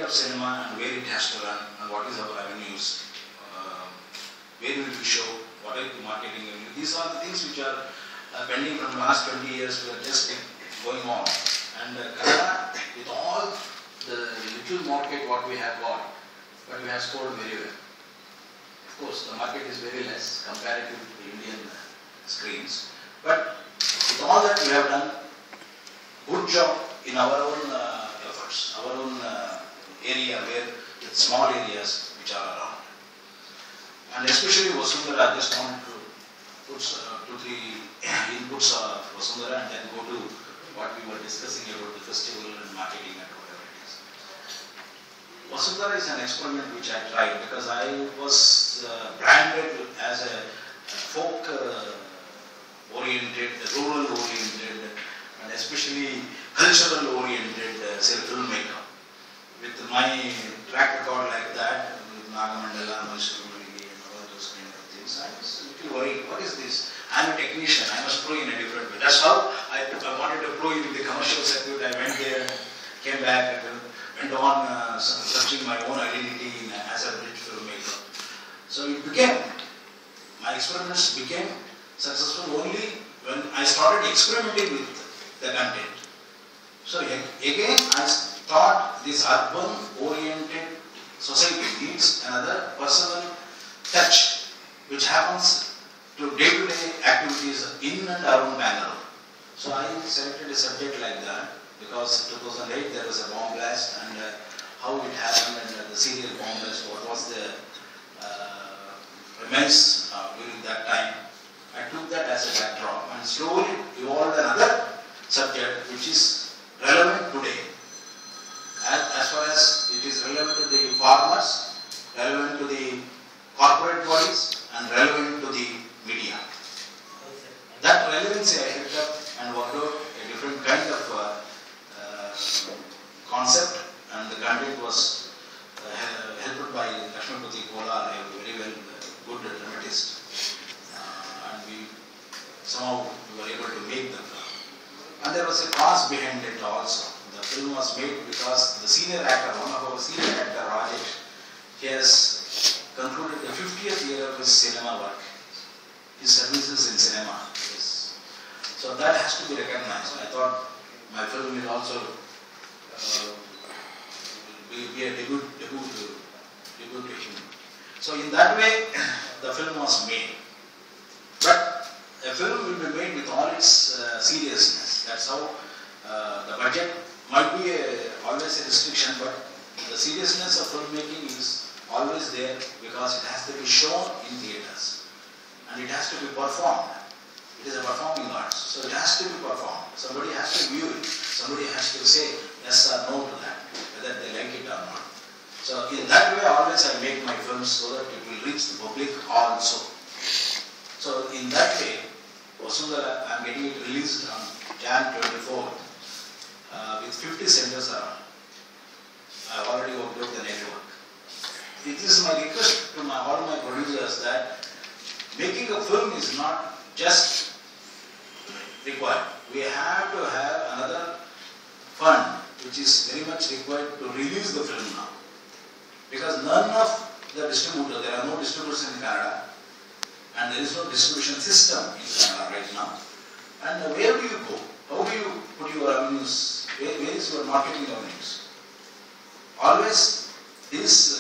of cinema and where it has to run and what is our avenues, where will we show, what are the marketing avenues. These are the things which are pending from the last 20 years. We are just going on. And Kannada, with all the little market what we have got, but we have scored very well. Of course, the market is very less comparative to the Indian screens. But with all that we have done good job in our own efforts, our own area where with small areas which are around. And especially Vasundhara, I just want to put 2-3 inputs of Vasundhara and then go to what we were discussing about the festival and marketing and whatever it is. Vasundhara is an experiment which I tried because I was branded as a folk oriented, rural oriented, and especially cultural oriented filmmaker. With my track record like that, with Nagamandala, Mysuru Muligi and all those kind of things, I was a little worried. What is this? I am a technician, I must pro in a different way. That's how I wanted to pro in the commercial circuit. I went there, came back, and went on searching my own identity as a British filmmaker. So it became, my experiments became successful only when I started experimenting with the content. So again, I thought this urban-oriented society needs another personal touch, which happens to day-to-day activities in and around Bangalore. So I selected a subject like that because in 2008 there was a bomb blast and how it happened and the serial bomb blast, what was the premise during that time. I took that as a backdrop and slowly evolved another subject which is relevant today. As far as it is relevant to the farmers, relevant to the corporate bodies and relevant to the media. That relevancy I picked up and worked out a different kind of concept, and the content was helped by Lakshmipati Kolar, a very good dramatist, and we somehow were able to make the film. And there was a cause behind it also. The film was made because the senior actor, one of our senior actor, Rajesh, he has concluded the 50th year of his cinema work, his services in cinema. Yes. So that has to be recognized. I thought my film will also be a debut to him. So in that way, the film was made. But a film will be made with all its seriousness. That's how the budget might be always a restriction, but the seriousness of filmmaking is always there because it has to be shown in theatres and it has to be performed. It is a performing arts, so it has to be performed. Somebody has to view it. Somebody has to say yes or no to that, whether they like it or not. So in that way, always I make my films so that it will reach the public also. So in that way, Vasundhara, I am getting it released on Jan 24th with 50 centers around. I have already worked out the network. It is my request to all my producers that making a film is not just required. We have to have another fund which is very much required to release the film now. Because none of the distributors, there are no distributors in Canada and there is no distribution system in Canada right now. And where do you go? How do you put your avenues? Where is your marketing avenues? Always these